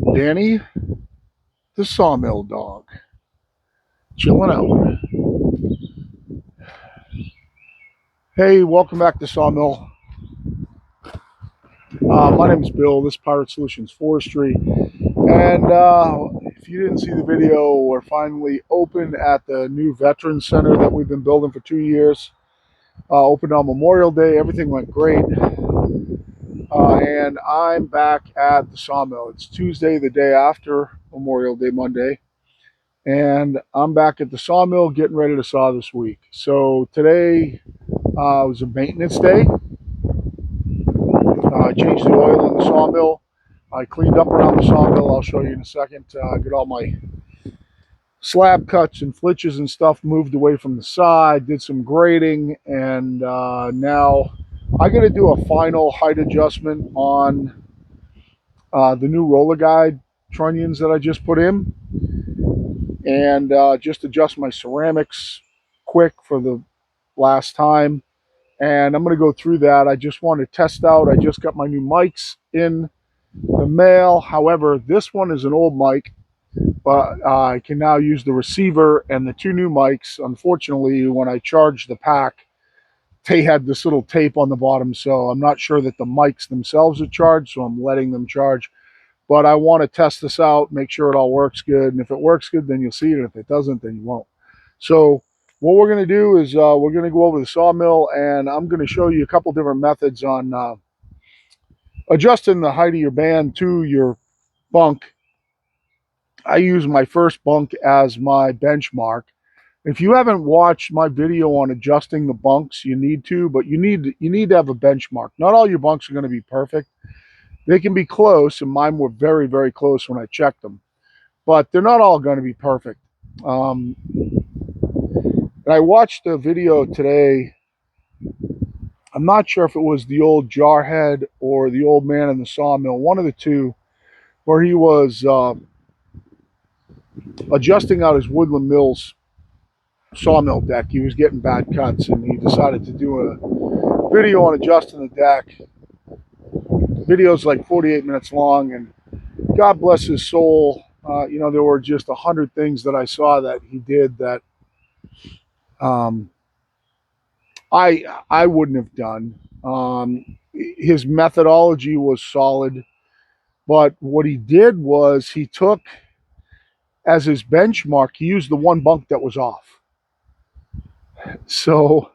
Danny, the sawmill dog, chilling out. Hey, welcome back to Sawmill. My name is Bill. This is Pirate Solutions Forestry. And if you didn't see the video, we're finally open at the new Veterans Center that we've been building for 2 years. Opened on Memorial Day. Everything went great. And I'm back at the sawmill. It's Tuesday, the day after Memorial Day, Monday. And I'm back at the sawmill getting ready to saw this week. So today was a maintenance day. I changed the oil in the sawmill. I cleaned up around the sawmill. I'll show you in a second. Get all my slab cuts and flitches and stuff moved away from the side. Did some grading, and now I got to do a final height adjustment on the new roller guide trunnions that I just put in, and just adjust my ceramics quick for the last time. And I'm going to go through that. I just want to test out. I just got my new mics in the mail. However, this one is an old mic, but I can now use the receiver and the two new mics. Unfortunately, when I charged the pack, they had this little tape on the bottom, so I'm not sure that the mics themselves are charged, so I'm letting them charge. But I want to test this out, make sure it all works good, and if it works good, then you'll see it. If it doesn't, then you won't. So what we're going to do is we're going to go over the sawmill, and I'm going to show you a couple different methods on adjusting the height of your band to your bunk. I use my first bunk as my benchmark. If you haven't watched my video on adjusting the bunks, you need to, but you need to have a benchmark. Not all your bunks are going to be perfect. They can be close, and mine were very, very close when I checked them, but they're not all going to be perfect. And I watched a video today. I'm not sure if it was the old jarhead or the old man in the sawmill, one of the two, where he was adjusting out his Woodland Mills sawmill deck. He was getting bad cuts, and he decided to do a video on adjusting the deck. The video's like 48 minutes long, and God bless his soul. There were just 100 things that I saw that he did that I wouldn't have done. His methodology was solid, but what he did was he took as his benchmark, he used the one bunk that was off. So,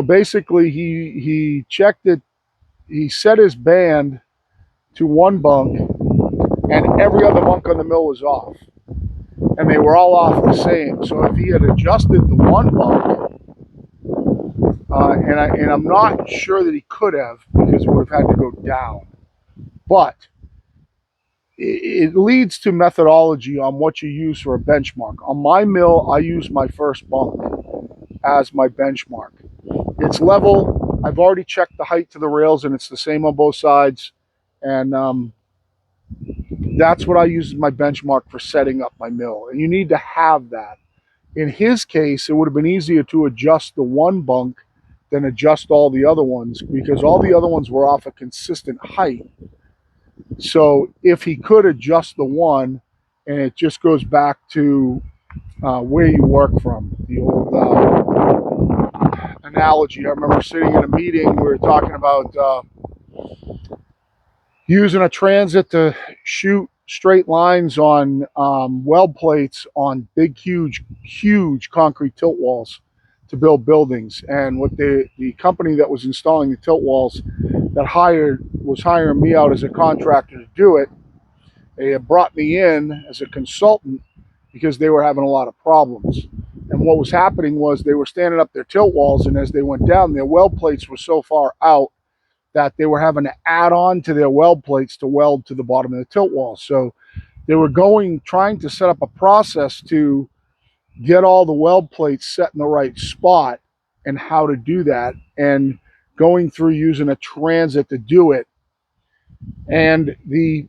basically he checked it. He set his band to one bunk, and every other bunk on the mill was off, and they were all off the same. So if he had adjusted the one bunk, and I'm not sure that he could have, because it would have had to go down, but it leads to methodology on what you use for a benchmark. On my mill, I use my first bunk as my benchmark. It's level. I've already checked the height to the rails, and it's the same on both sides. And that's what I use as my benchmark for setting up my mill. And you need to have that. In his case, it would have been easier to adjust the one bunk than adjust all the other ones, because all the other ones were off a consistent height. So if he could adjust the one, and it just goes back to where you work from, the old analogy. I remember sitting in a meeting, we were talking about using a transit to shoot straight lines on weld plates on big, huge concrete tilt walls to build buildings. And what the company that was installing the tilt walls that was hiring me out as a contractor to do it, they had brought me in as a consultant because they were having a lot of problems. And what was happening was they were standing up their tilt walls, and as they went down, their weld plates were so far out that they were having to add on to their weld plates to weld to the bottom of the tilt wall. So they were trying to set up a process to get all the weld plates set in the right spot, and how to do that, and going through using a transit to do it. And the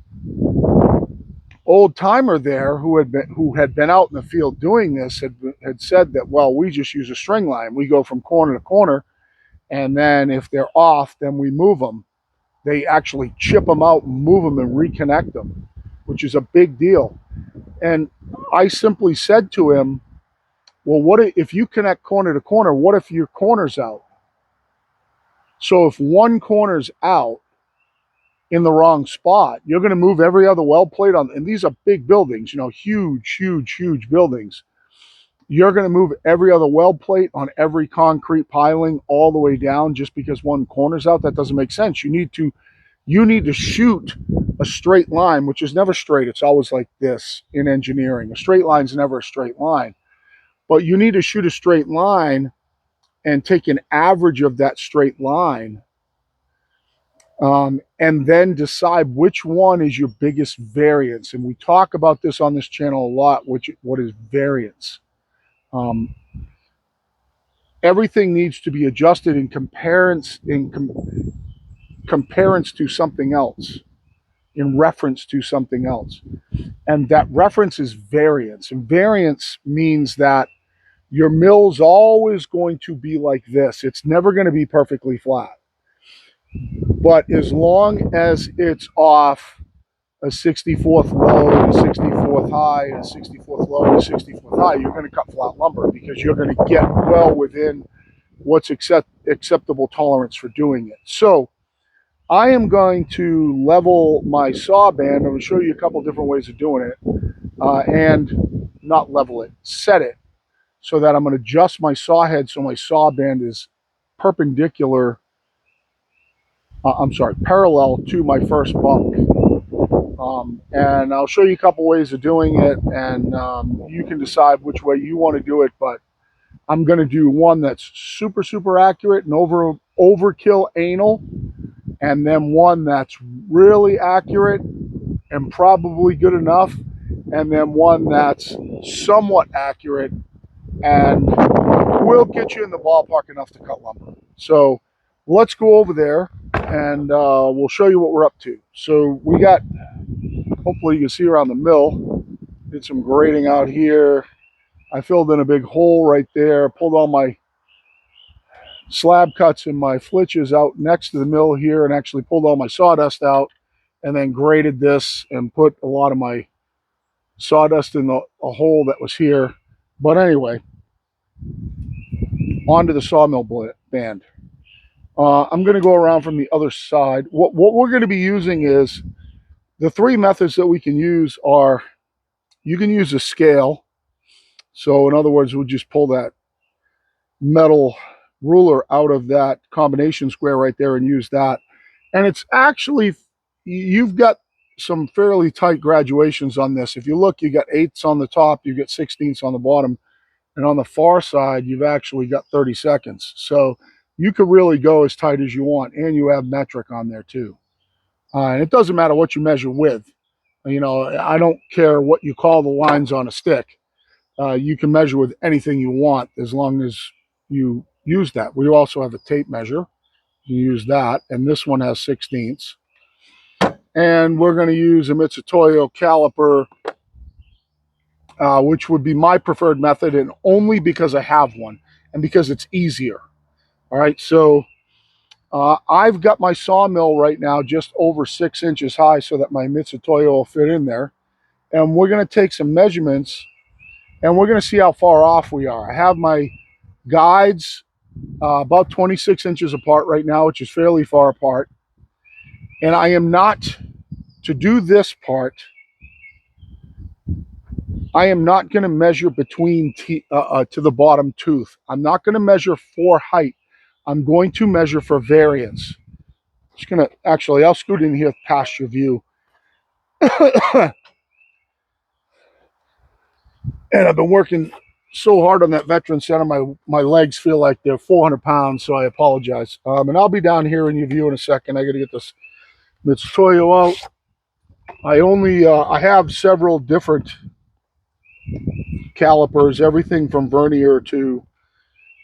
old timer there who had been out in the field doing this had said that, well, we just use a string line. We go from corner to corner, and then if they're off, then we move them. They actually chip them out and move them and reconnect them, which is a big deal. And I simply said to him, well, what if you connect corner to corner, what if your corner's out? So if one corner's out in the wrong spot, you're going to move every other weld plate on, and these are big buildings, you know, huge, huge, huge buildings. You're going to move every other weld plate on every concrete piling all the way down just because one corner's out. That doesn't make sense. You need to shoot a straight line, which is never straight. It's always like this in engineering. A straight line's never a straight line. But you need to shoot a straight line and take an average of that straight line, and then decide which one is your biggest variance. And we talk about this on this channel a lot, what is variance. Everything needs to be adjusted in comparison to something else, in reference to something else. And that reference is variance. And variance means that your mill's always going to be like this. It's never going to be perfectly flat. But as long as it's off a 64th low, a 64th high, a 64th low, a 64th high, you're going to cut flat lumber because you're going to get well within what's acceptable tolerance for doing it. So I am going to level my saw band. I'm going to show you a couple different ways of doing it, and not level it, set it, so that I'm going to adjust my saw head so my saw band is parallel to my first bunk. And I'll show you a couple ways of doing it, and you can decide which way you want to do it, but I'm going to do one that's super, super accurate and overkill anal, and then one that's really accurate and probably good enough, and then one that's somewhat accurate and will get you in the ballpark enough to cut lumber. So let's go over there and we'll show you what we're up to. So we got, hopefully you can see around the mill, did some grading out here. I filled in a big hole right there, pulled all my slab cuts and my flitches out next to the mill here, and actually pulled all my sawdust out, and then graded this and put a lot of my sawdust in a hole that was here. But anyway, onto the sawmill band. I'm going to go around from the other side. What we're going to be using is, the three methods that we can use are, you can use a scale. So in other words, we'll just pull that metal ruler out of that combination square right there and use that. And it's actually, you've got some fairly tight graduations on this. If you look, you got 8ths on the top, you get 16ths on the bottom, and on the far side, you've actually got 32nds. So you could really go as tight as you want, and you have metric on there too. And it doesn't matter what you measure with. You know, I don't care what you call the lines on a stick. You can measure with anything you want as long as you use that. We also have a tape measure. You use that, and this one has 16ths. And we're going to use a Mitsutoyo caliper, which would be my preferred method, and only because I have one and because it's easier. All right, so I've got my sawmill right now just over 6 inches high so that my Mitsutoyo will fit in there. And we're going to take some measurements, and we're going to see how far off we are. I have my guides about 26 inches apart right now, which is fairly far apart. And I am not, to do this part, I am not going to measure between to the bottom tooth. I'm not going to measure for height. I'm going to measure for variance. Just going to, actually, I'll scoot in here past your view. And I've been working so hard on that veteran center, my legs feel like they're 400 pounds, so I apologize. And I'll be down here in your view in a second. I got to get this Mitsutoyo out. I have several different calipers, everything from vernier to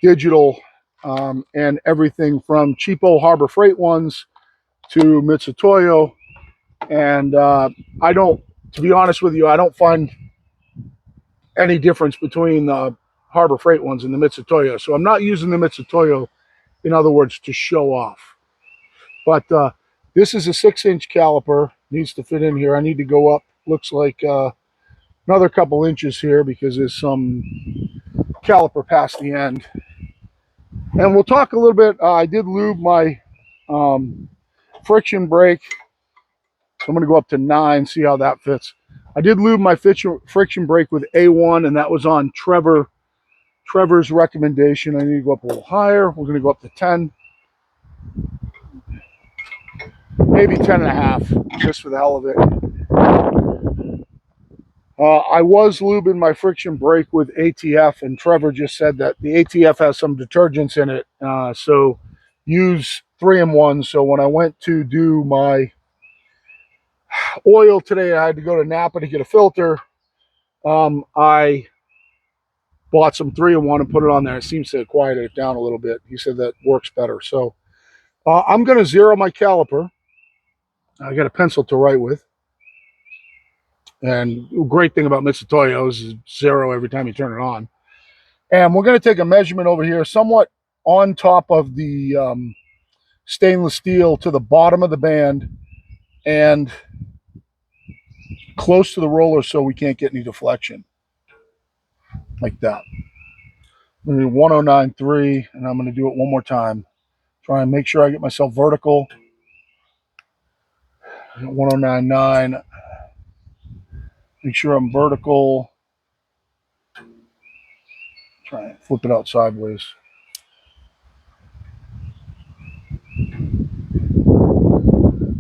digital, and everything from cheapo Harbor Freight ones to Mitsutoyo. And I don't, to be honest with you, I don't find any difference between the Harbor Freight ones and the Mitsutoyo. So I'm not using the Mitsutoyo, in other words, to show off. But This is a 6-inch caliper. Needs to fit in here. I need to go up. Looks like another couple inches here because there's some caliper past the end. And we'll talk a little bit. I did lube my friction brake. So I'm going to go up to 9, see how that fits. I did lube my friction brake with A1, and that was on Trevor's recommendation. I need to go up a little higher. We're going to go up to 10. Maybe 10 and a half, just for the hell of it. I was lubing my friction brake with ATF, and Trevor just said that the ATF has some detergents in it, so use 3-in-1. So when I went to do my oil today, I had to go to Napa to get a filter. I bought some 3-in-1 and put it on there. It seems to quiet it down a little bit. He said that works better. So I'm going to zero my caliper. I got a pencil to write with. And the great thing about Mitsutoyo is zero every time you turn it on. And we're going to take a measurement over here, somewhat on top of the stainless steel to the bottom of the band and close to the roller so we can't get any deflection. Like that. I'm going to do 109.3, and I'm going to do it one more time. Try and make sure I get myself vertical. 109.9. Make sure I'm vertical. Try and flip it out sideways.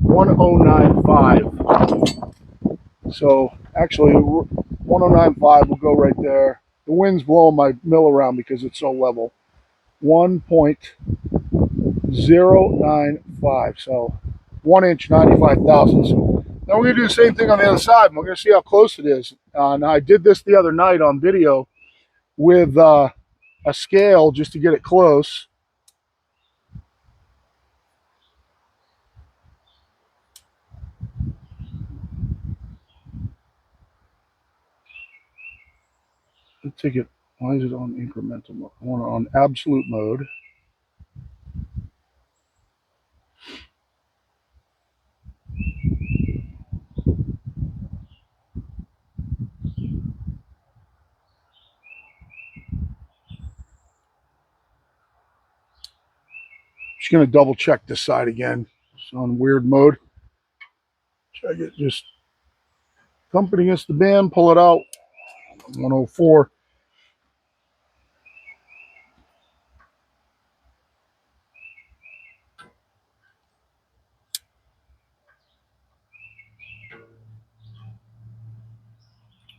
1095. So actually 1095 will go right there. The wind's blowing my mill around because it's so level. 1.095. So 1 inch, 95 thousandths. Now we're going to do the same thing on the other side. And we're going to see how close it is. Now I did this the other night on video with a scale just to get it close. Let's take it. Why is it on incremental mode? I want it on absolute mode. Just going to double check this side again. It's on weird mode. Check it. Just thump it against the band, pull it out. 104.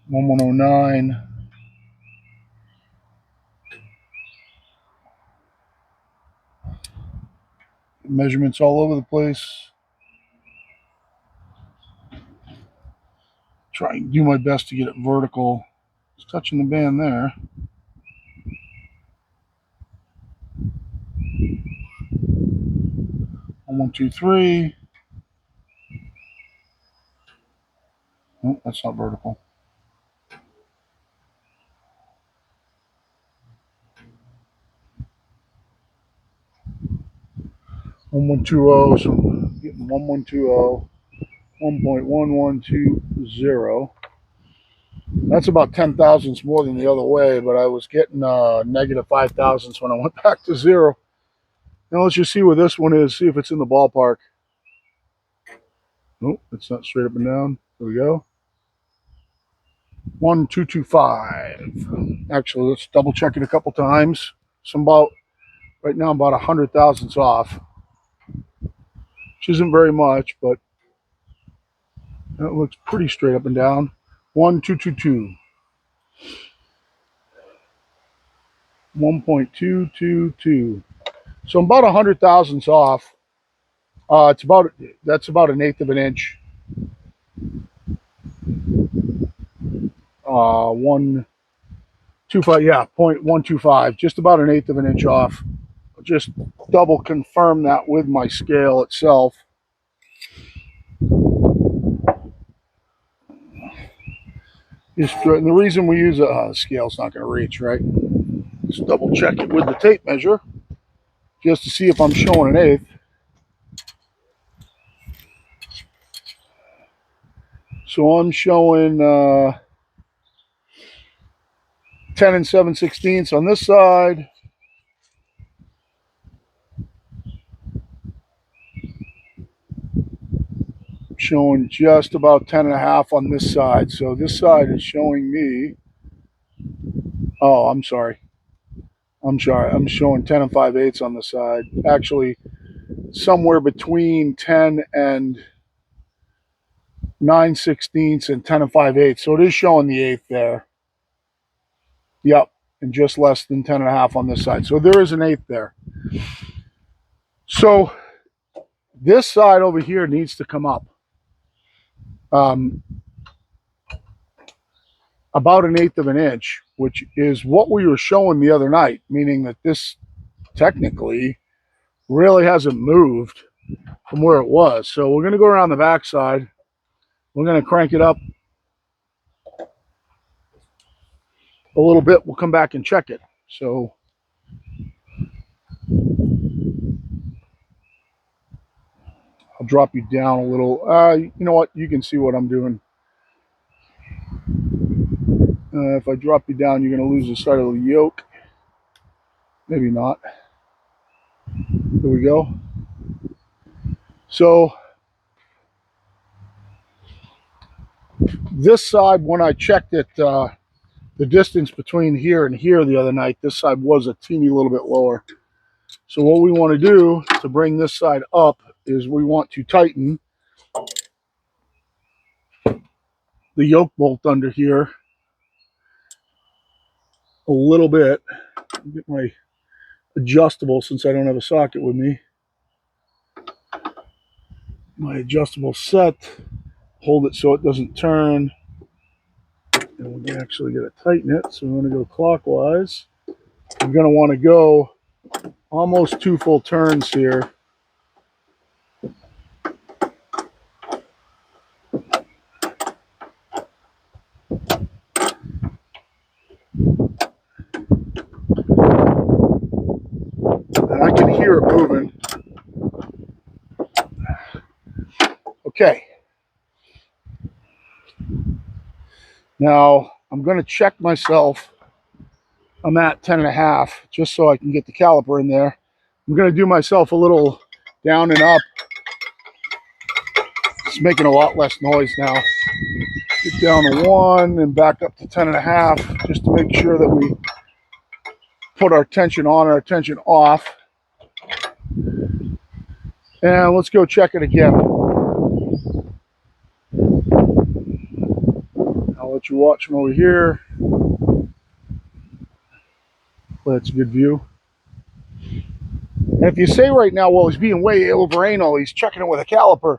One 109. Measurements all over the place. Try and do my best to get it vertical. It's touching the band there. One, 2, 3. Oh, that's not vertical. 1120. So I'm getting 1120. 1.1120. That's about 10 thousandths more than the other way, but I was getting negative 5 thousandths when I went back to zero. Now let's just see where this one is, see if it's in the ballpark. Nope, it's not straight up and down. There we go. 1225. Actually, let's double check it a couple times. So right now I'm about 100 thousandths off, which isn't very much, but that looks pretty straight up and down. 1222. 1.222. So I'm about 100 thousandths off. That's about an eighth of an inch. 1.25, yeah, 0.125, just about an eighth of an inch off. I'll just double confirm that with my scale itself. And the reason we use a scale's not going to reach, right? Just double check it with the tape measure just to see if I'm showing an eighth. So I'm showing 10 and 7/16 on this side. Showing just about 10 and a half on this side. So this side is showing me, oh, I'm sorry. I'm showing 10 and 5/8 on the side. Actually, somewhere between 10 and 9/16 and 10 and 5/8. So it is showing the eighth there. Yep. And just less than 10 and a half on this side. So there is an eighth there. So this side over here needs to come up. About 1/8 of an inch, which is what we were showing the other night, meaning that this technically really hasn't moved from where it was. So we're going to go around the back side. We're going to crank it up a little bit. We'll come back and check it. So I'll drop you down a little. You know what? You can see what I'm doing. If I drop you down, you're going to lose the side of the yoke. Maybe not. There we go. So this side, when I checked it, the distance between here and here the other night, this side was a teeny little bit lower. So what we want to do to bring this side up is we want to tighten the yoke bolt under here a little bit. Get my adjustable since I don't have a socket with me. My adjustable set. Hold it so it doesn't turn. And we actually got to tighten it. So we're going to go clockwise. We're going to want to go almost 2 full turns here. And I can hear it moving. Okay. Now I'm going to check myself. I'm at 10 and a half just so I can get the caliper in there. I'm going to do myself a little down and up. It's making a lot less noise now. Get down to 1 and back up to 10 and a half just to make sure that we put our tension on, our tension off. And let's go check it again. I'll let you watch from over here. That's a good view. And if you say right now, well, he's being way over anal, he's checking it with a caliper.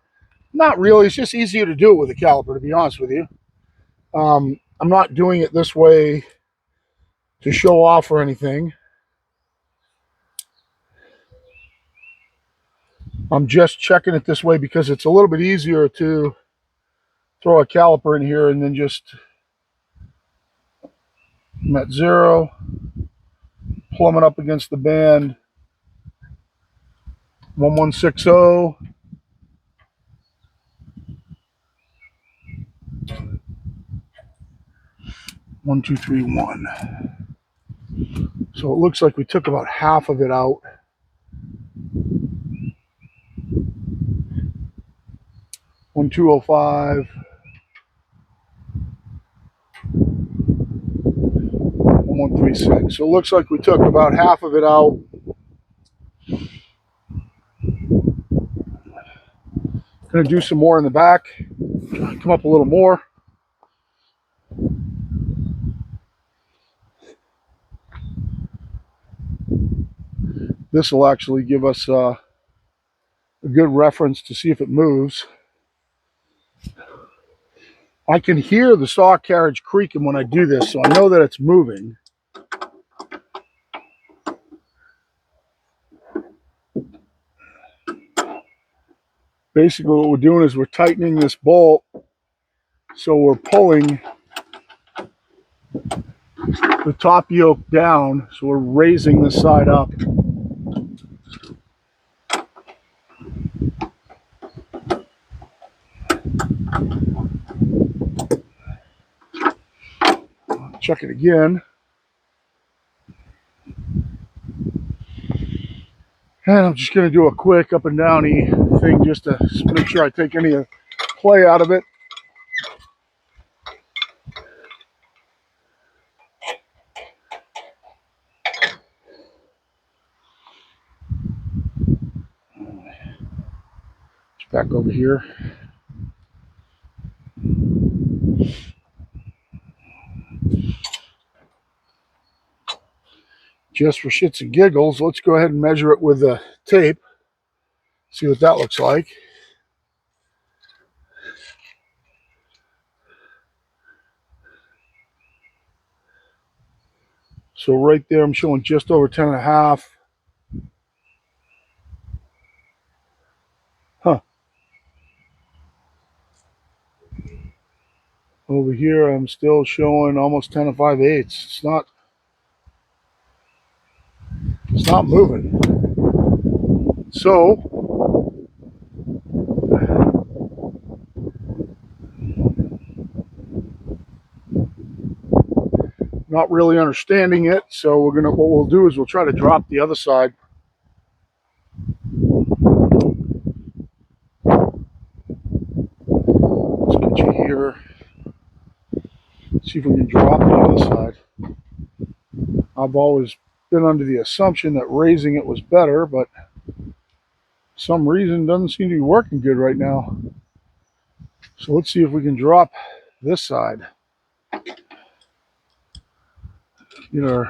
Not really. It's just easier to do it with a caliper, to be honest with you. I'm not doing it this way to show off or anything. I'm just checking it this way because it's a little bit easier to throw a caliper in here and then just, I'm at 0, plummet up against the band, 1160, 1231. So it looks like we took about half of it out. One 205, 1136. So it looks like we took about half of it out. Gonna do some more in the back. Come up a little more. This will actually give us a good reference to see if it moves. I can hear the saw carriage creaking when I do this, so I know that it's moving. Basically what we're doing is we're tightening this bolt, so we're pulling the top yoke down, so we're raising this side up. Check it again. And I'm just going to do a quick up and downy thing just to make sure I take any play out of it. Back over here. Just for shits and giggles, let's go ahead and measure it with the tape. See what that looks like. So right there, I'm showing just over 10.5. Huh. Over here, I'm still showing almost 10 5/8. It's not moving. So not really understanding it. So what we'll do is we'll try to drop the other side. Let's get you here. See if we can drop the other side. I've always been under the assumption that raising it was better, but for some reason doesn't seem to be working good right now. So let's see if we can drop this side. You know,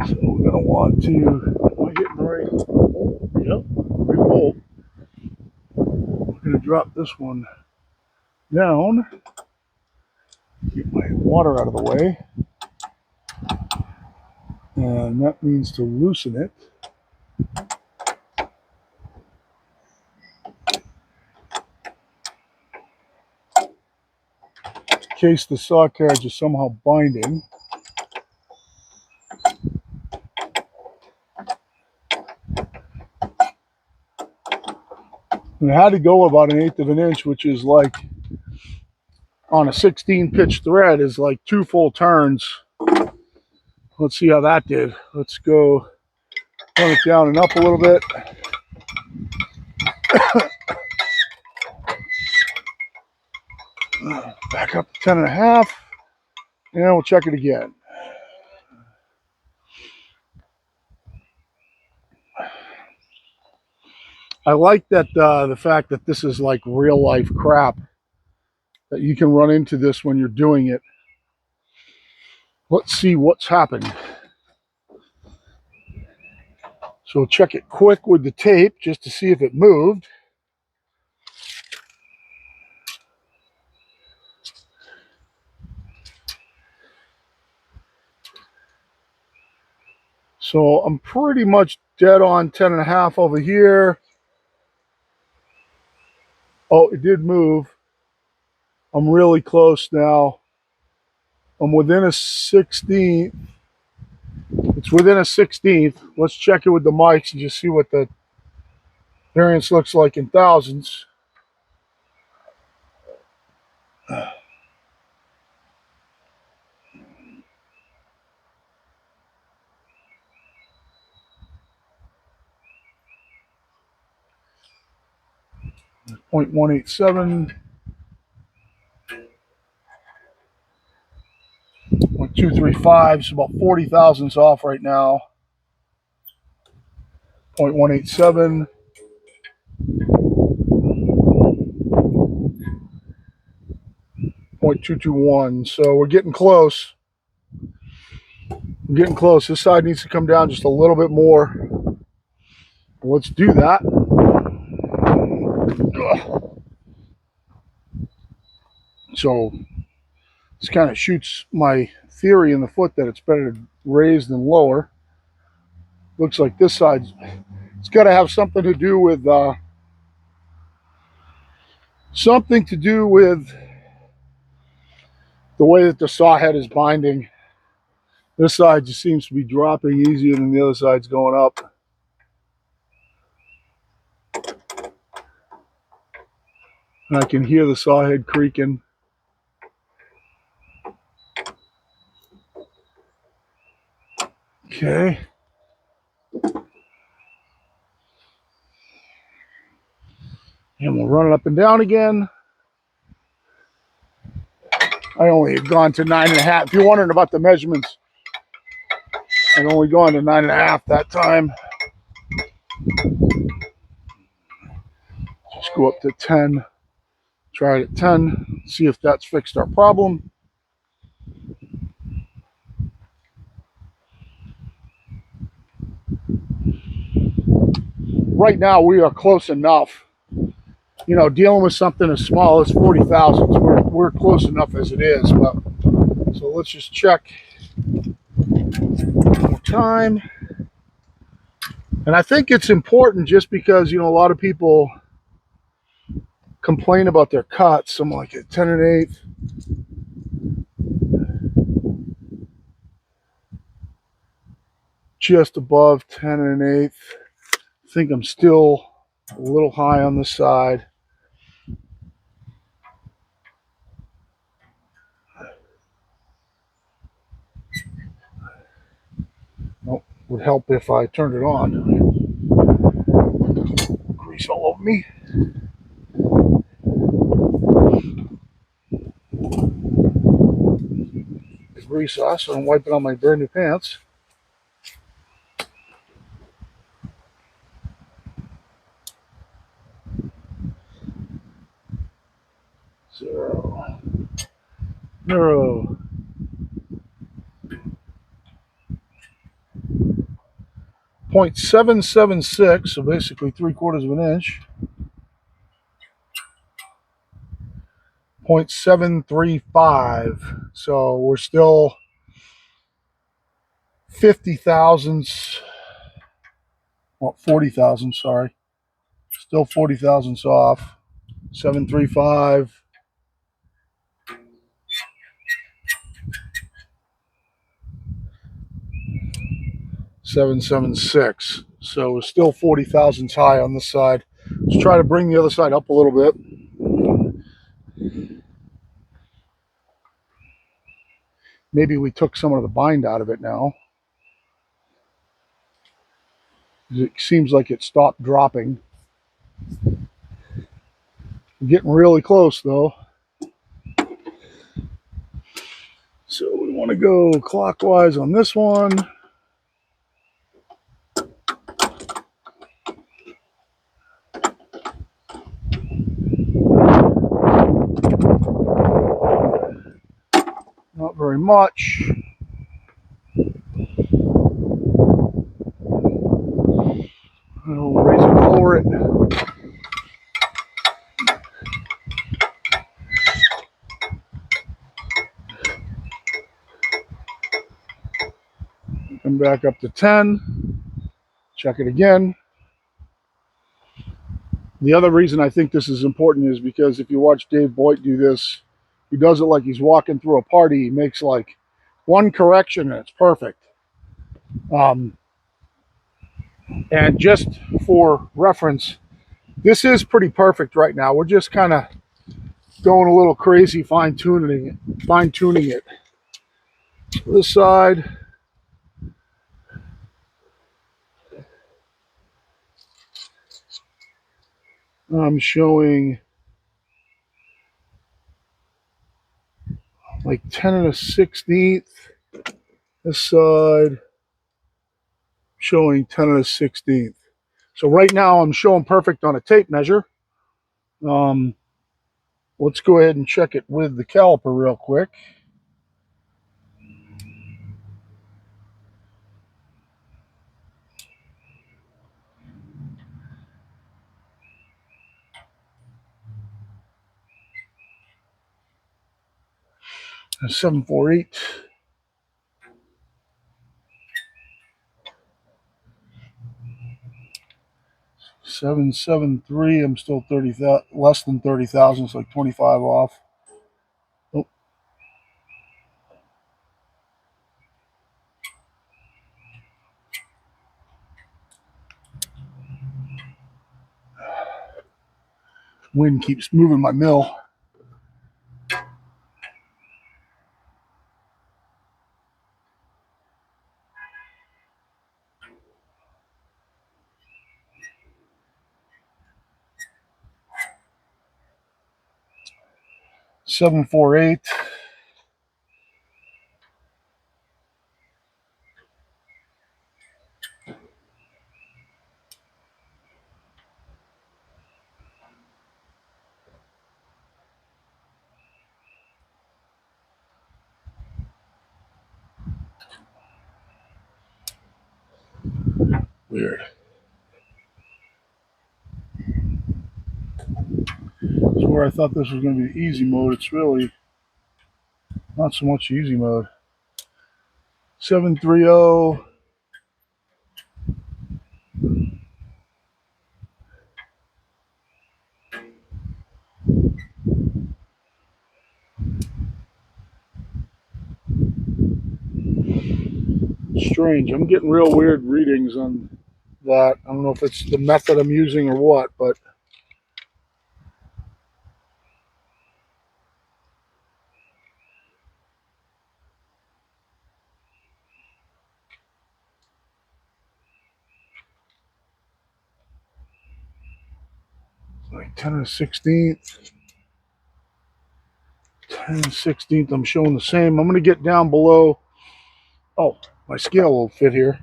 so we're gonna want to. Am I getting the right? Yep, big bolt. We're gonna drop this one down. Get my water out of the way, and that means to loosen it. In case the saw carriage is somehow binding. And I had to go about 1/8 of an inch, which is like on a 16 pitch thread is like 2 full turns. Let's see how that did. Let's go run it down and up a little bit. Back up to 10.5, and we'll check it again. I like that the fact that this is like real life crap, that you can run into this when you're doing it. Let's see what's happened. So check it quick with the tape just to see if it moved. So I'm pretty much dead on 10.5 over here. Oh, it did move. I'm really close now. I'm within a 16th. It's within a 16th. Let's check it with the mics and just see what the variance looks like in thousandths. .187, 0.235, so about 40 thousandths off right now. 0.187, 0.221. So we're getting close. We're getting close. This side needs to come down just a little bit more. Let's do that. So this kind of shoots my theory in the foot that it's better to raise than lower. Looks like this side, it's got to have something to do with the way that the saw head is binding. This side just seems to be dropping easier than the other side's going up. And I can hear the saw head creaking. Okay. And we'll run it up and down again. I only had gone to 9.5. If you're wondering about the measurements, I'd only gone to 9.5 that time. Just go up to 10. Try it at 10. See if that's fixed our problem. Right now, we are close enough. You know, dealing with something as small as 40 thousandths, we're close enough as it is. But so let's just check one more time. And I think it's important just because, you know, a lot of people complain about their cuts. I'm like at 10 1/8. Just above 10 1/8. I think I'm still a little high on the side. Nope, would help if I turned it on. Grease all over me. The grease off, so I'm wiping on my brand new pants. 0, 0. 0.776, so basically 3/4 of an inch. 0.735, so we're still 50 thousandths, well, 40 thousandths, sorry. Still 40 thousandths off. 735. 776. So we're still 40 thousandths high on this side. Let's try to bring the other side up a little bit. Maybe we took some of the bind out of it now. It seems like it stopped dropping. We're getting really close though. So we want to go clockwise on this one. Not very much. I'll raise it, lower it. Come back up to 10. Check it again. The other reason I think this is important is because if you watch Dave Boyd do this, he does it like he's walking through a party. He makes like one correction and it's perfect. And just for reference, this is pretty perfect right now. We're just kind of going a little crazy fine-tuning it. This side. I'm showing like 10 1/16. This side showing 10 1/16. So right now I'm showing perfect on a tape measure. Let's go ahead and check it with the caliper real quick. A 748. 773. I'm still 30, less than 30,000. It's like 25 off. Oh. Wind keeps moving my mill. Seven 4/8. Weird. That's where I thought this was going to be easy mode. It's really not so much easy mode. 730. Strange. I'm getting real weird readings on that. I don't know if it's the method I'm using or what, but like 10 and 16th. 10 and 16th, I'm showing the same. I'm going to get down below. Oh, my scale will fit here.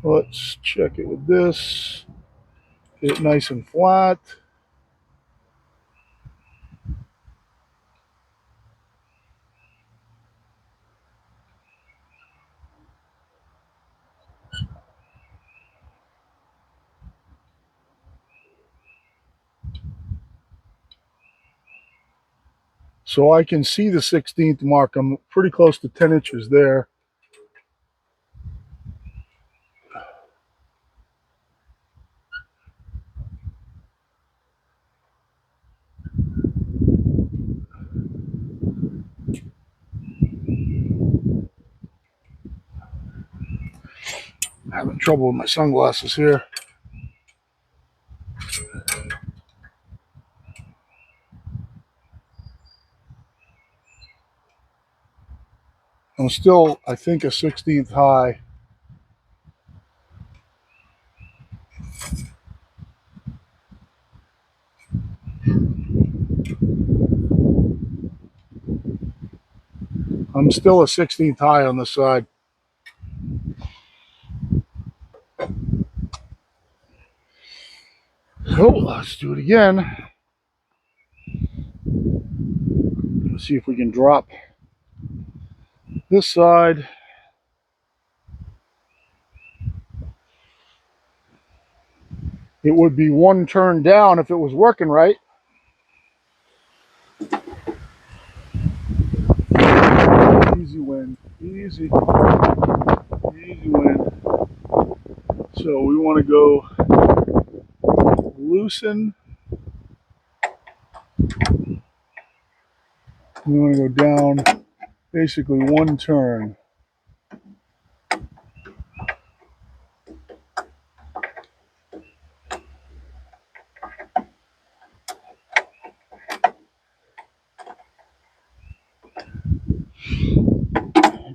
Let's check it with this. Get it nice and flat. So I can see the 16th mark. I'm pretty close to 10 inches there. Having trouble with my sunglasses here. I'm still, I think, a 16th high. I'm still a 16th high on this side. So let's do it again. Let's see if we can drop this side. It would be one turn down if it was working right. Easy win. Easy. Easy win. So we want to go loosen. We want to go down basically one turn.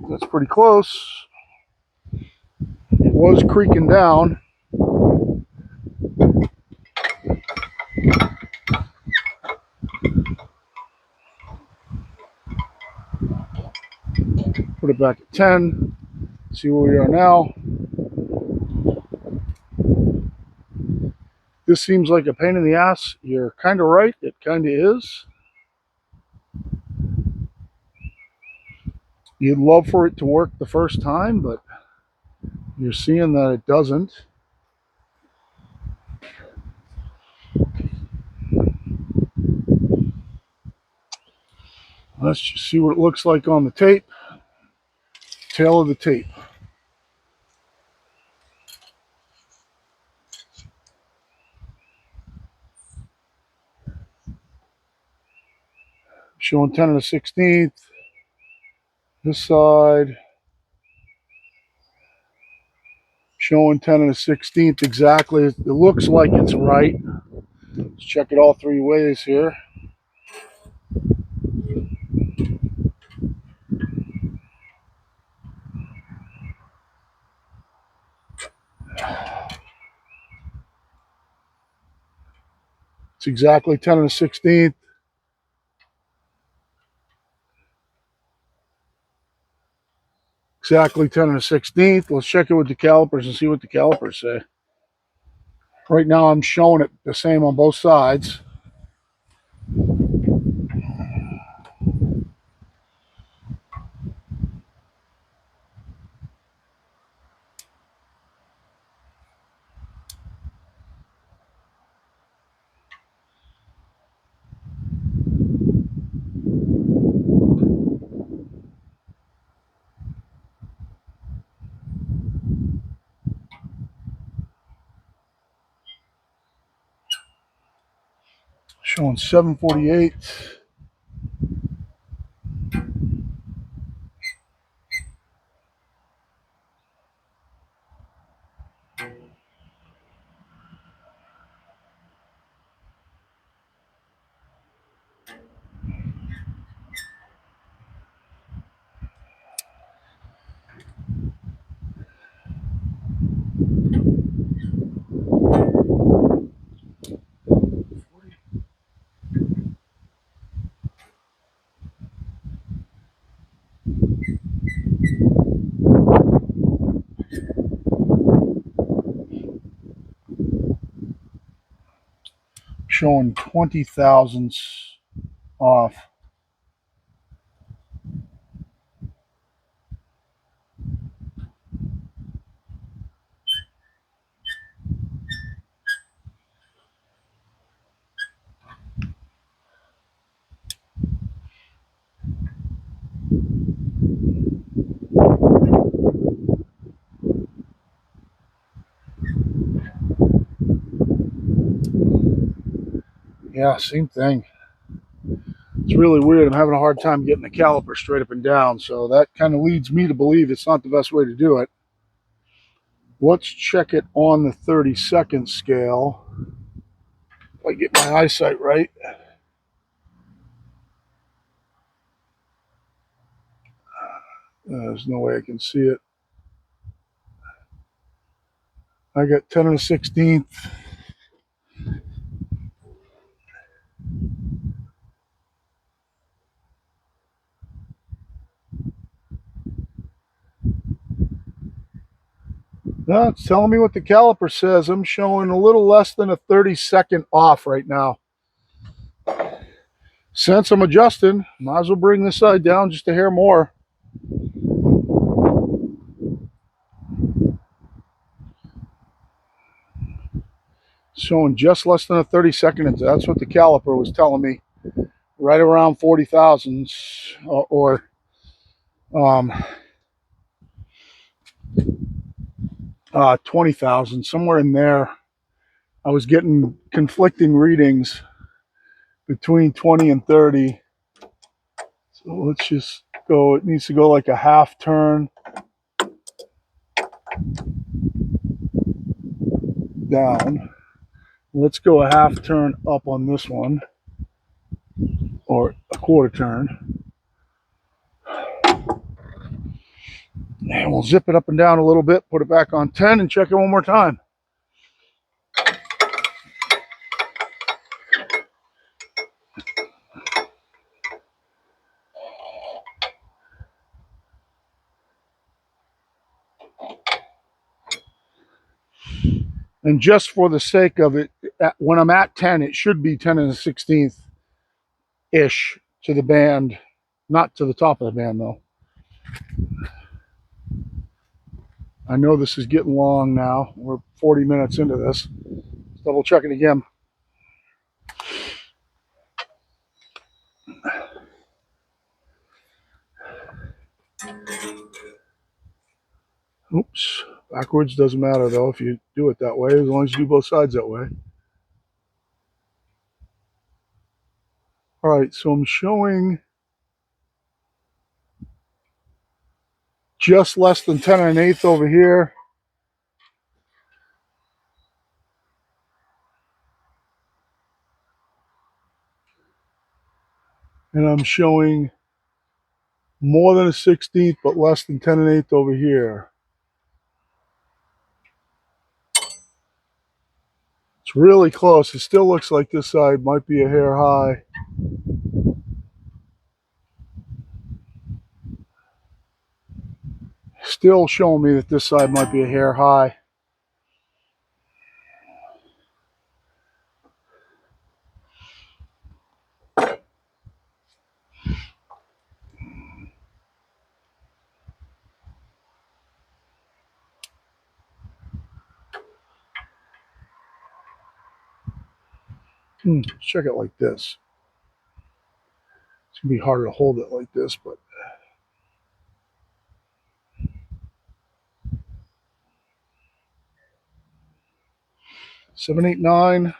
That's pretty close. It was creaking down. Put it back at 10. See where we are now. This seems like a pain in the ass. You're kind of right. It kind of is. You'd love for it to work the first time, but you're seeing that it doesn't. Let's just see what it looks like on the tape. Tail of the tape. Showing 10 and a 16th. This side. Showing 10 1/16 exactly. It looks like it's right. Let's check it all three ways here. It's exactly 10 1/16. Exactly 10 1/16. Let's check it with the calipers and see what the calipers say. Right now I'm showing it the same on both sides. Showing 748. Showing 20 thousandths off. Yeah, same thing. It's really weird. I'm having a hard time getting the caliper straight up and down, so that kind of leads me to believe it's not the best way to do it. Let's check it on the 30-second scale. If I get my eyesight right. There's no way I can see it. I got 10 1/16. No, it's telling me what the caliper says. I'm showing a little less than a 30-second off right now. Since I'm adjusting, might as well bring this side down just a hair more. Showing just less than a 30-second. That's what the caliper was telling me. Right around 40 thousandths or 20 thousand, somewhere in there. I was getting conflicting readings between 20 and 30. So let's just go. It needs to go like a half turn down. Let's go a half turn up on this one, or a quarter turn. And we'll zip it up and down a little bit, put it back on 10, and check it one more time. And just for the sake of it, when I'm at 10, it should be 10 1/16-ish to the band. Not to the top of the band, though. I know this is getting long now. We're 40 minutes into this. Let's double check it again. Oops. Backwards doesn't matter, though, if you do it that way, as long as you do both sides that way. All right, so I'm showing just less than 10 1/8 over here. And I'm showing more than a 16th, but less than 10 1/8 over here. It's really close. It still looks like this side might be a hair high. Still showing me that this side might be a hair high. Let's check it like this. It's going to be harder to hold it like this, but 789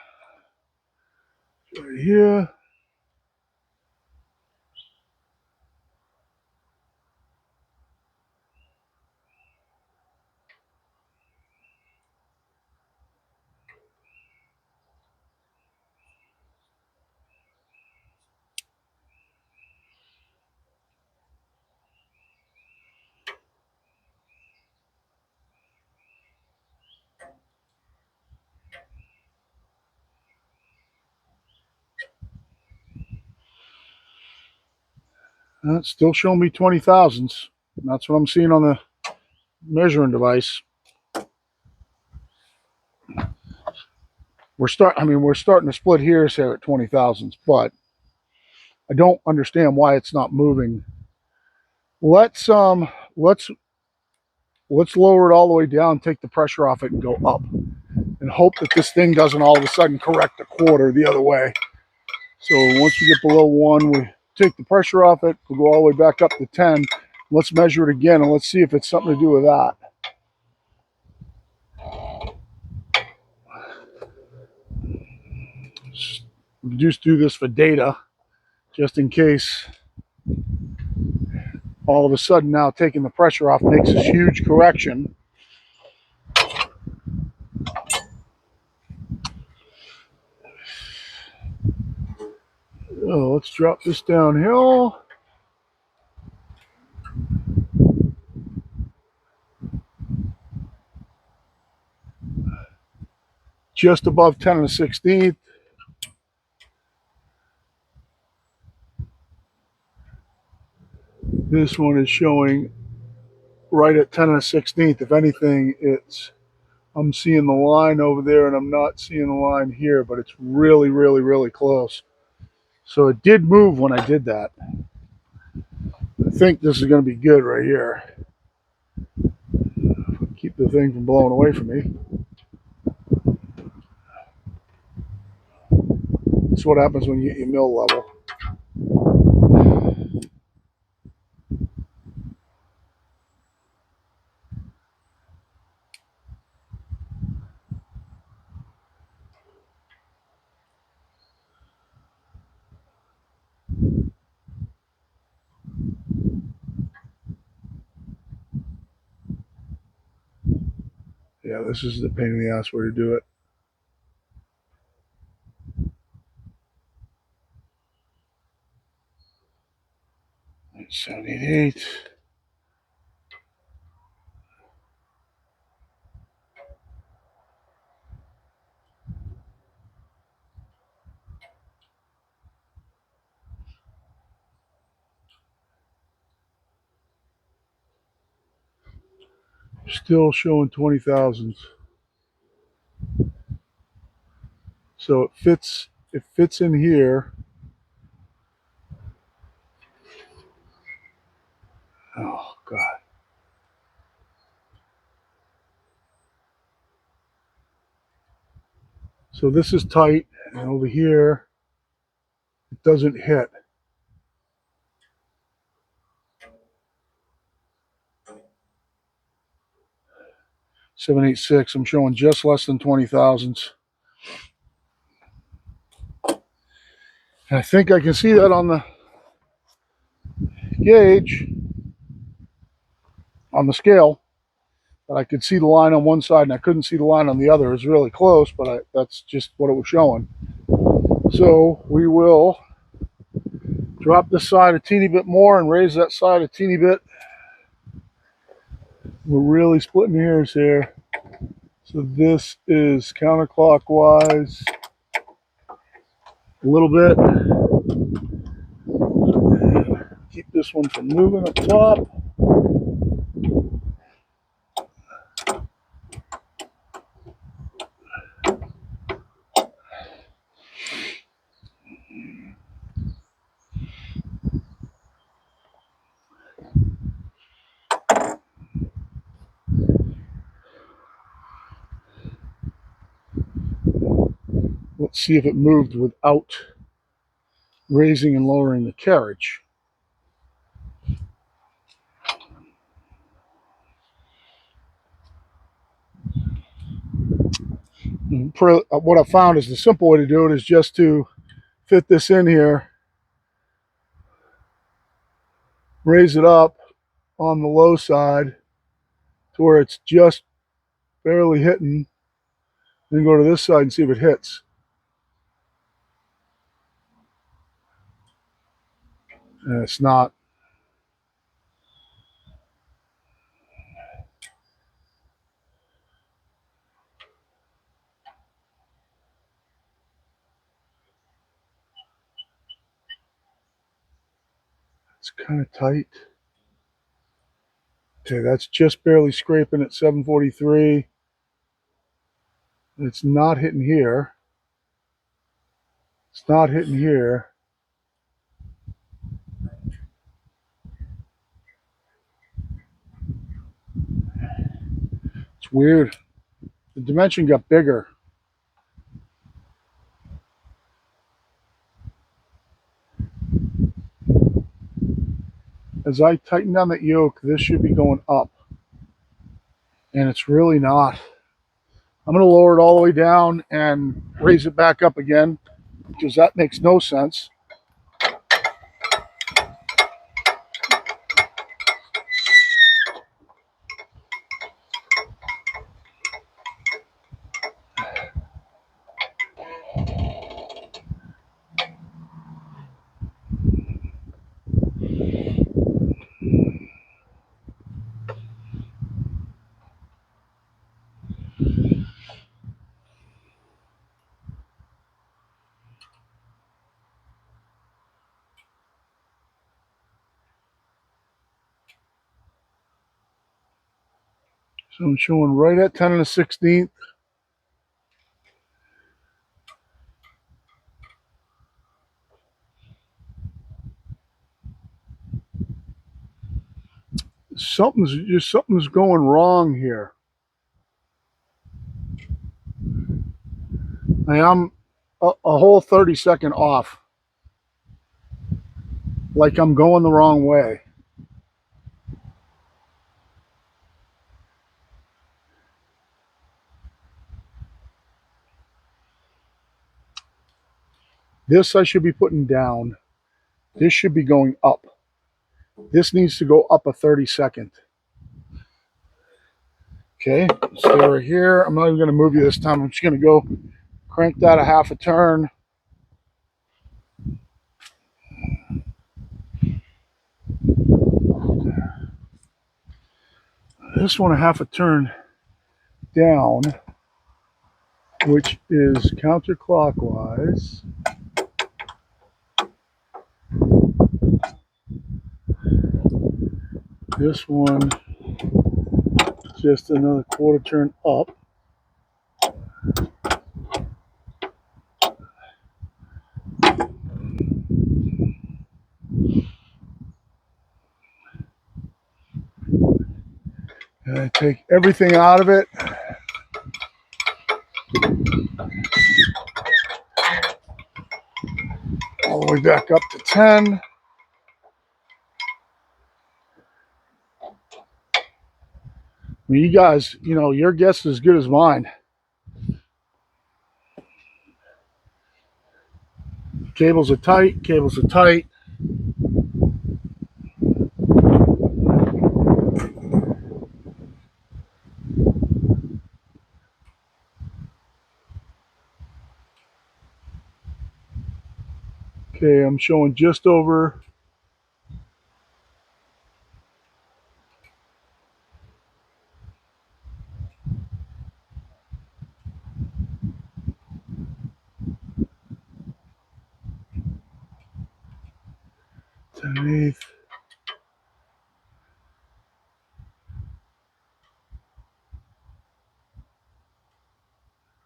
right here. That's still showing me 20 thousandths. That's what I'm seeing on the measuring device. We're starting to split hairs here at 20 thousandths, but I don't understand why it's not moving. Let's lower it all the way down, take the pressure off it, and go up, and hope that this thing doesn't all of a sudden correct a quarter the other way. So once we get below 1, we take the pressure off it. We'll go all the way back up to 10. Let's measure it again, and let's see if it's something to do with that. We just do this for data, just in case all of a sudden now taking the pressure off makes this huge correction. Oh, let's drop this downhill. Just above 10 1/16. This one is showing right at 10 1/16. If anything, I'm seeing the line over there and I'm not seeing the line here, but it's really, really, really close. So it did move when I did that. I think this is going to be good right here. Keep the thing from blowing away from me. That's what happens when you get your mill level. Yeah, this is the pain in the ass way to do it. It's 78. Still showing 20 thousandths. So it fits in here. Oh God. So this is tight, and over here it doesn't hit. .786. I'm showing just less than 20 thousandths. And I think I can see that on the gauge, on the scale. But I could see the line on one side and I couldn't see the line on the other. It was really close, but that's just what it was showing. So we will Drop this side a teeny bit more and raise that side a teeny bit. We're really splitting hairs here. So this is counterclockwise a little bit. Keep this one from moving up top. Let's see if it moved without raising and lowering the carriage. What I found is the simple way to do it is just to fit this in here, raise it up on the low side to where it's just barely hitting, then go to this side and see if it hits. And it's not. It's kind of tight. Okay, that's just barely scraping at 743. It's not hitting here. It's not hitting here. It's weird. The dimension got bigger. As I tighten down that yoke, this should be going up. And it's really not. I'm going to lower it all the way down and raise it back up again, because that makes no sense. So I'm showing right at 10 1/16. Something's going wrong here. I'm a whole 30-second off. Like I'm going the wrong way. This I should be putting down. This should be going up. This needs to go up a 30-second. Okay, stay right here. I'm not even going to move you this time. I'm just going to go crank that a half a turn. This one a half a turn down, which is counterclockwise. This one just another quarter turn up. And I take everything out of it. All the way back up to 10. I mean, you guys, your guess is as good as mine. Cables are tight, cables are tight. Okay, I'm showing just over 10/8.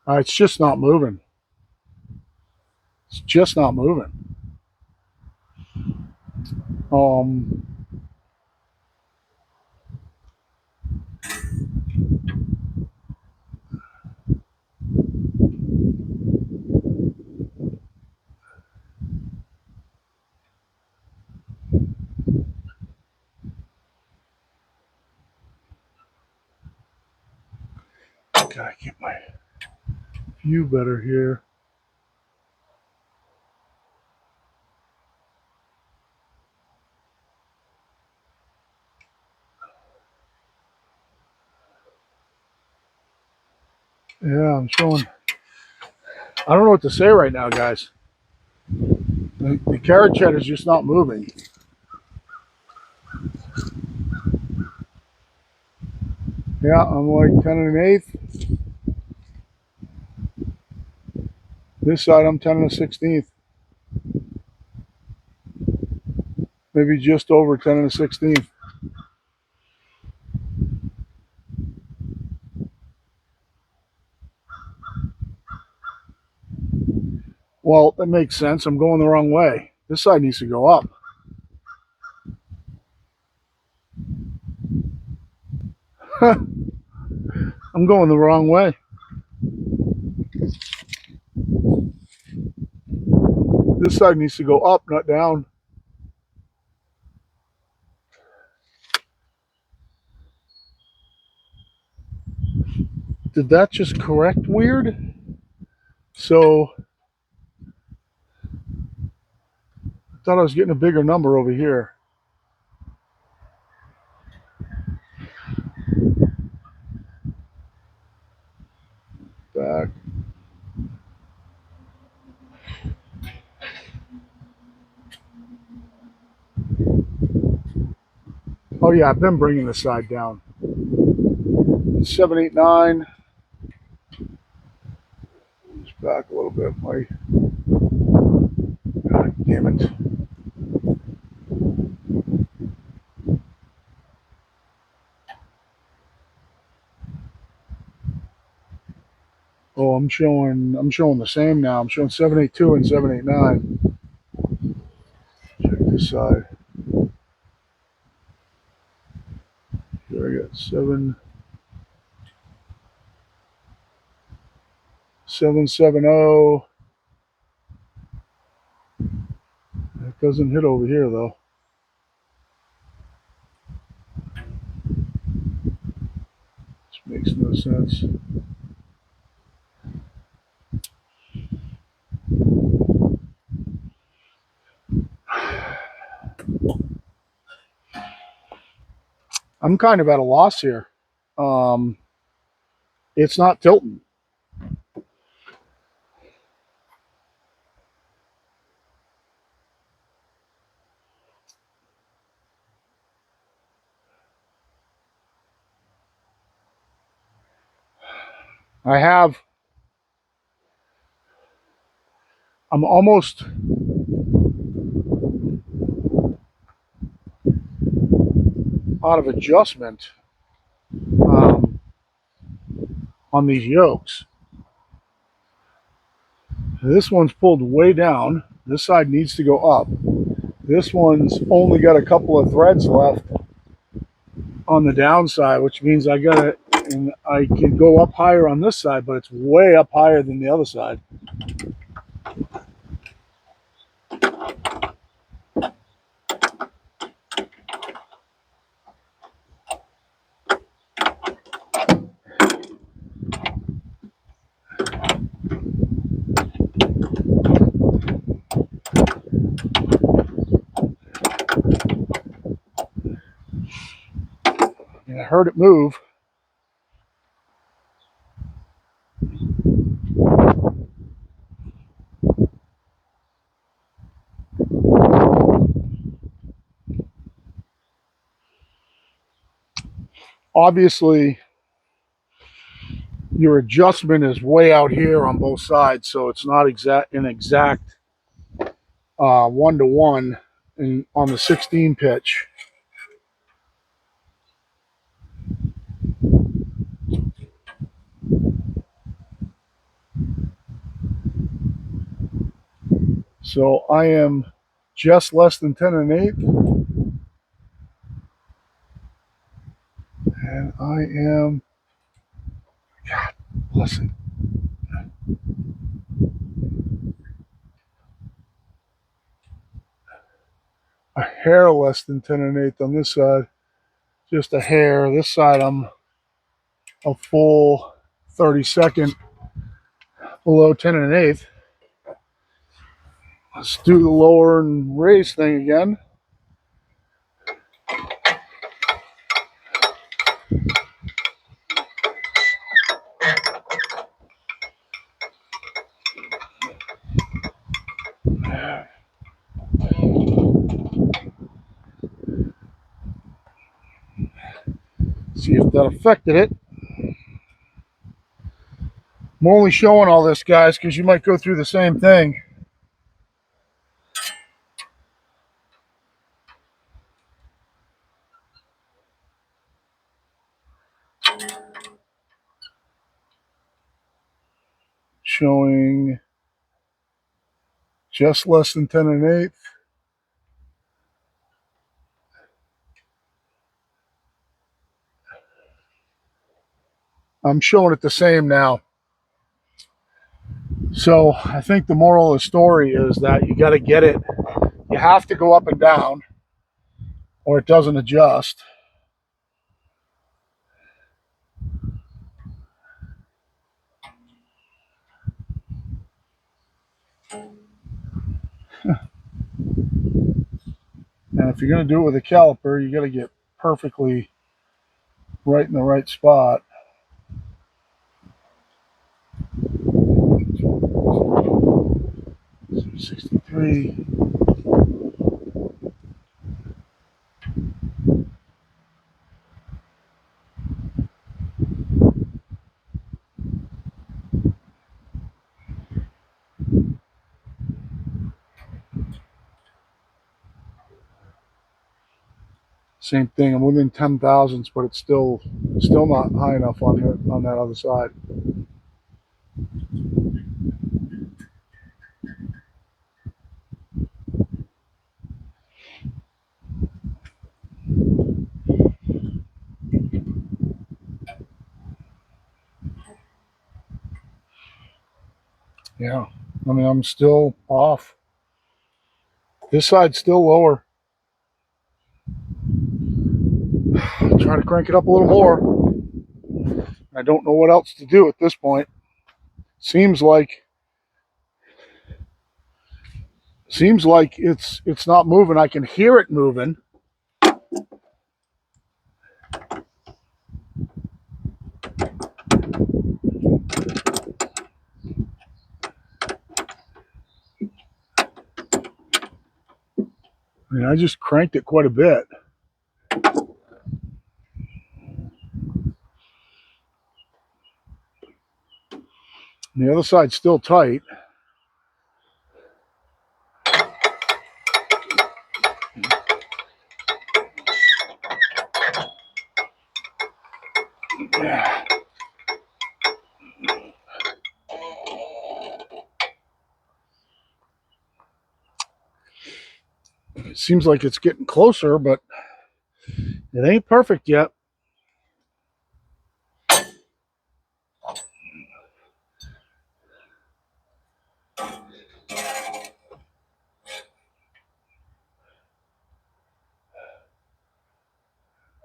It's just not moving. It's just not moving. Gotta get my view better here. Yeah, I'm showing. I don't know what to say right now, guys. The carrot shed is just not moving. Yeah, I'm like 10/8. This side I'm 10/16. Maybe just over 10/16. Well, that makes sense. I'm going the wrong way. This side needs to go up. I'm going the wrong way. This side needs to go up, not down. Did that just correct weird? So I thought I was getting a bigger number over here. Back. Oh yeah, I've been bringing this side down. 789. Just back a little bit. God damn it. Oh, I'm showing the same now. I'm showing 782 and 789. Check this side. Here I got 770. It doesn't hit over here though. This makes no sense. I'm kind of at a loss here. It's not tilting. I'm almost out of adjustment on these yokes. This one's pulled way down. This side needs to go up. This one's only got a couple of threads left on the downside, which means I can go up higher on this side, but it's way up higher than the other side. And I heard it move. obviously your adjustment is way out here on both sides, so it's not an exact 1-to-1 on the 16 pitch. So I am just less than 10 1/8, and I am, God bless it, a hair less than 10 1/8 on this side, just a hair. This side I'm a full 32nd below 10 1/8. Let's do the lower and raise thing again. See if that affected it. I'm only showing all this, guys, because you might go through the same thing. Showing just less than 10 1/8. I'm showing it the same now. So I think the moral of the story is that you got to get it. You have to go up and down or it doesn't adjust. And if you're going to do it with a caliper, you got to get perfectly right in the right spot. So 63. Same thing. I'm within 10 thousandths, but it's still not high enough on that other side. Yeah, I mean, I'm still off. This side's still lower. I'll try to crank it up a little more. I don't know what else to do at this point. Seems like it's not moving. I can hear it moving. I mean, I just cranked it quite a bit. And the other side's still tight. Yeah. It seems like it's getting closer, but it ain't perfect yet.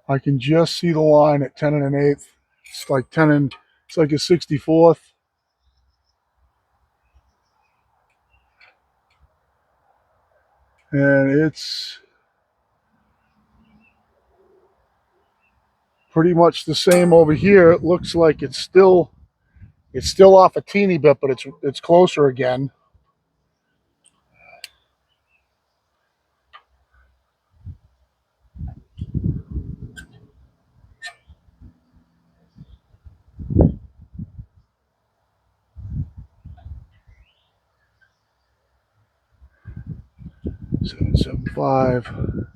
I can just see the line at 10 1/8. It's like it's like a 64th. And it's pretty much the same over here. It looks like it's still off a teeny bit, but it's closer again. 775.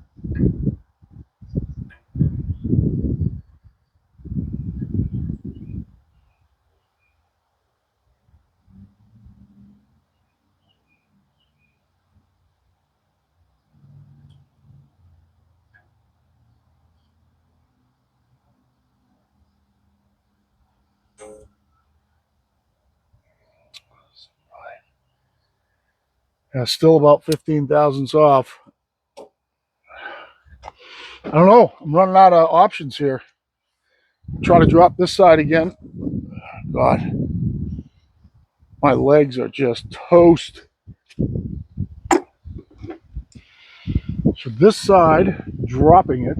Yeah, still about 15 thousandths off. I don't know. I'm running out of options here. Try to drop this side again. God, my legs are just toast. So this side, dropping it.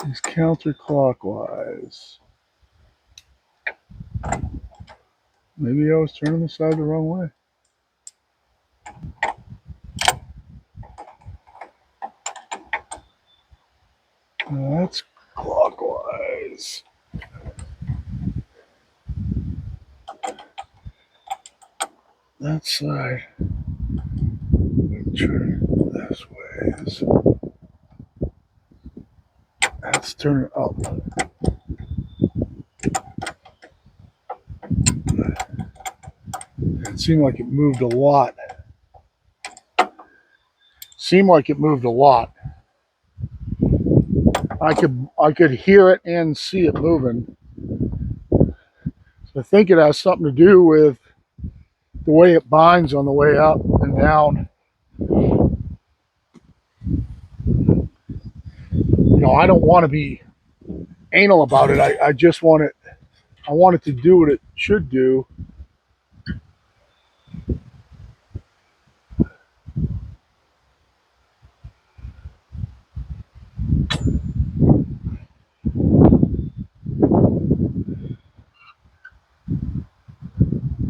Is counterclockwise. Maybe I was turning the side the wrong way. No, that's clockwise. That side. Turn this way. That's turning up. It seemed like it moved a lot. I could hear it and see it moving. So I think it has something to do with the way it binds on the way up and down. You know, I don't want to be anal about it. I just want it. I want it to do what it should do.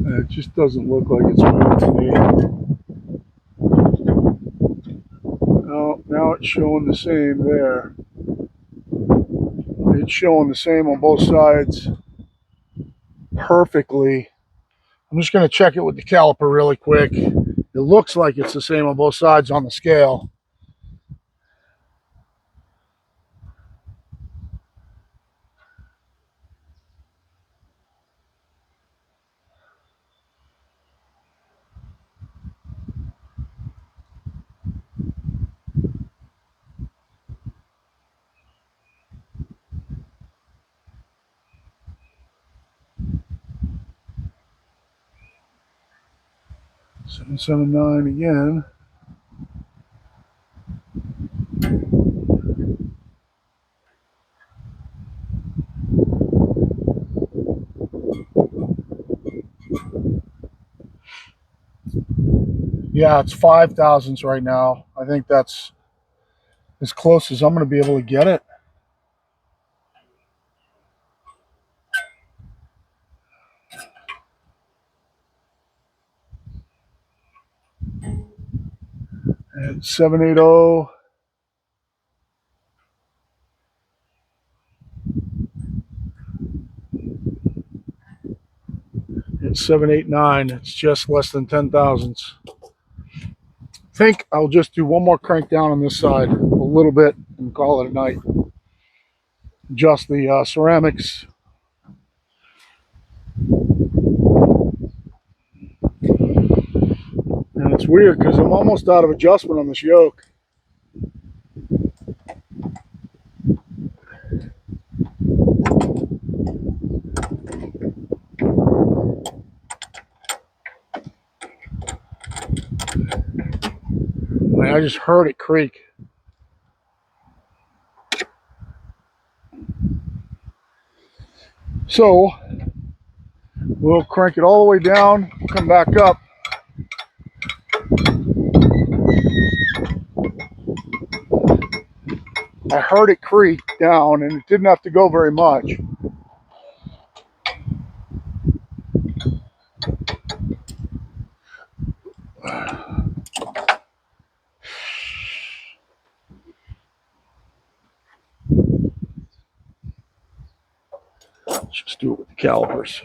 It just doesn't look like it's moving to me. Oh, now it's showing the same there. It's showing the same on both sides perfectly. I'm just going to check it with the caliper really quick. It looks like it's the same on both sides on the scale. $779 again. Yeah, it's 5 thousandths right now. I think that's as close as I'm going to be able to get it. At 780. It's 789. It's just less than 10 thousandths. I think I'll just do one more crank down on this side a little bit and call it a night. Just the ceramics. And it's weird because I'm almost out of adjustment on this yoke. I just heard it creak. So we'll crank it all the way down, come back up. I heard it creak down and it didn't have to go very much. Just do it with the calipers.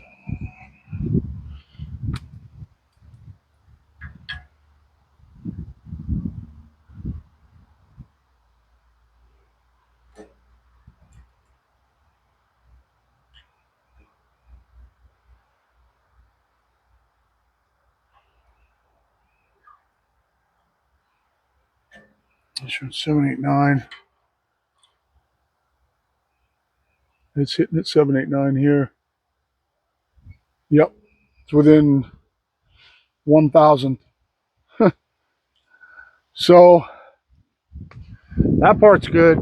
This one's 789. It's hitting at 789 here. Yep, it's within 1,000. So that part's good.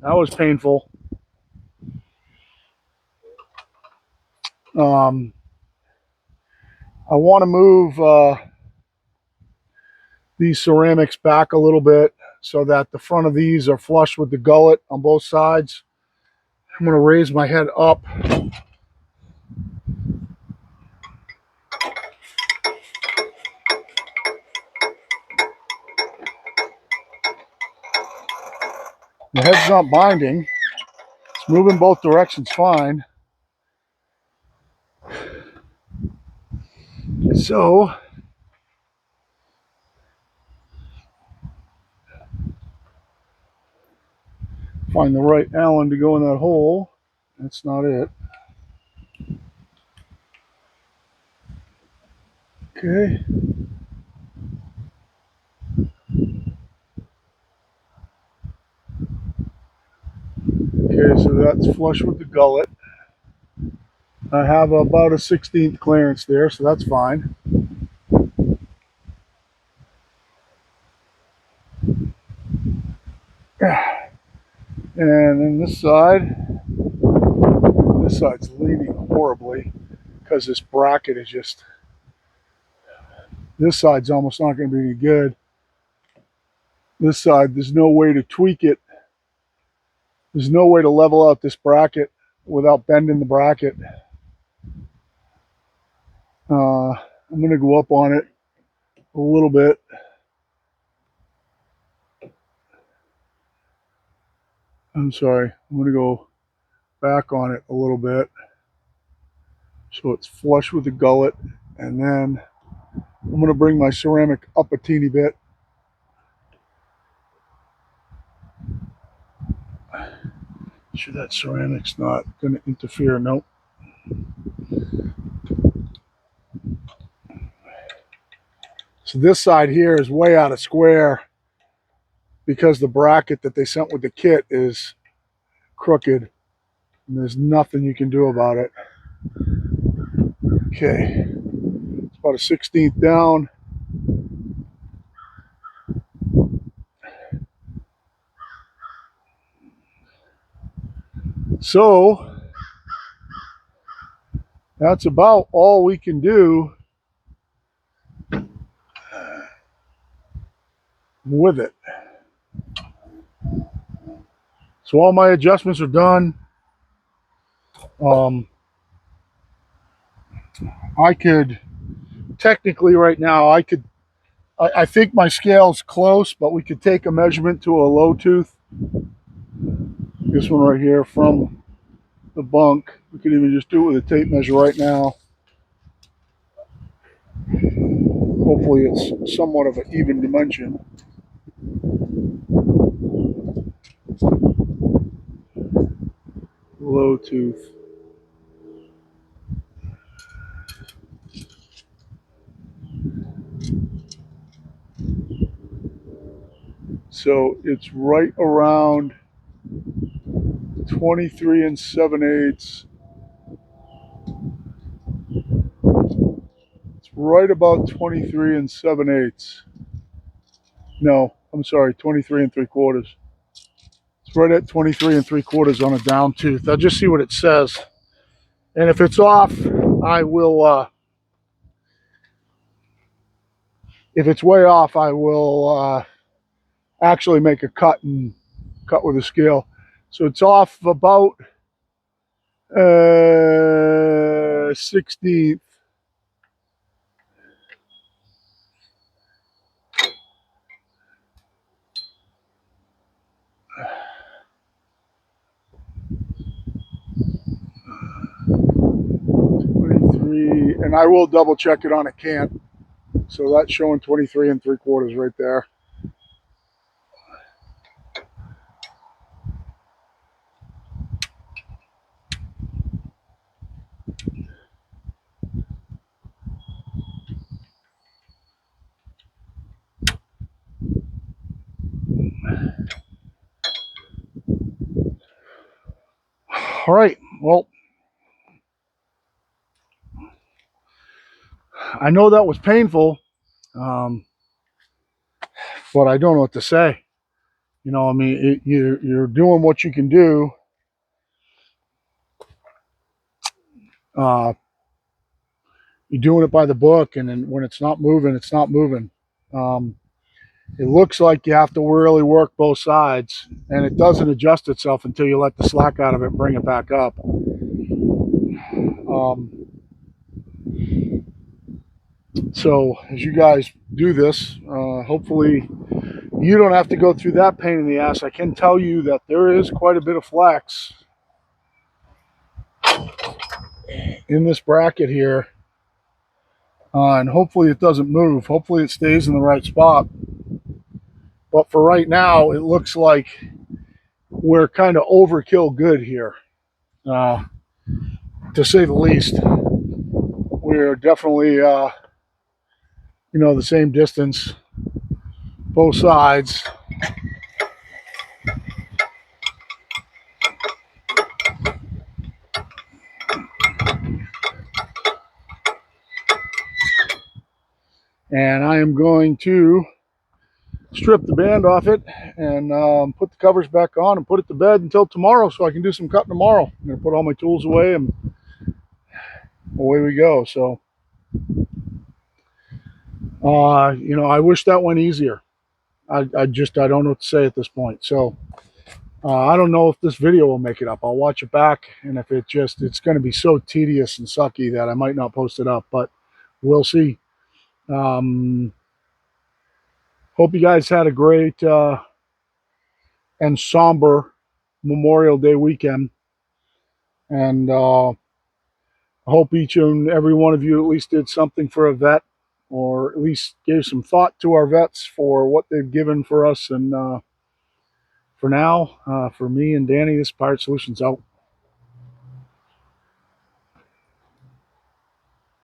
That was painful. I want to move these ceramics back a little bit so that the front of these are flush with the gullet on both sides. I'm going to raise my head up. The head's not binding. It's moving both directions fine. So find the right Allen to go in that hole. That's not it. Okay. Okay, so that's flush with the gullet. I have about a 16th clearance there, so that's fine. And then this side's leaning horribly because this bracket is just, this side's almost not going to be any good. This side, there's no way to tweak it. There's no way to level out this bracket without bending the bracket. I'm going to go up on it a little bit. I'm sorry, I'm going to go back on it a little bit so it's flush with the gullet, and then I'm going to bring my ceramic up a teeny bit. Sure that ceramic's not going to interfere. Nope. So this side here is way out of square because the bracket that they sent with the kit is crooked and there's nothing you can do about it. Okay, it's about a 16th down. So that's about all we can do with it. So all my adjustments are done. I could technically right now, I think my scale's close, but we could take a measurement to a low tooth. This one right here from the bunk. We could even just do it with a tape measure right now. Hopefully it's somewhat of an even dimension. Low tooth. So it's right around 23 and 7/8. It's right about 23 and 7/8. No, I'm sorry, 23 and 3/4. It's right at 23 and 3/4 on a down tooth. I'll just see what it says. And if it's off, I will, if it's way off, I will actually make a cut and cut with a scale. So it's off about 16th. and I will double check it on a cant. So that's showing 23 3/4 right there. All right, well, I know that was painful, but I don't know what to say. You know, I mean, you're doing what you can do. Uh, you're doing it by the book, and then when it's not moving, it's not moving. Um, it looks like you have to really work both sides, and it doesn't adjust itself until you let the slack out of it and bring it back up. So as you guys do this, hopefully you don't have to go through that pain in the ass. I can tell you that there is quite a bit of flex in this bracket here, and hopefully it doesn't move. Hopefully it stays in the right spot. But for right now, it looks like we're kind of overkill good here, to say the least. We're definitely, the same distance, both sides. And I am going to strip the band off it and put the covers back on and put it to bed until tomorrow so I can do some cutting tomorrow. I'm going to put all my tools away and away we go. So, I wish that went easier. I don't know what to say at this point. So, I don't know if this video will make it up. I'll watch it back, and if it's going to be so tedious and sucky that I might not post it up, but we'll see. Hope you guys had a great and somber Memorial Day weekend, and I hope each and every one of you at least did something for a vet, or at least gave some thought to our vets for what they've given for us. And for now, for me and Danny, this is Pirate Solutions out.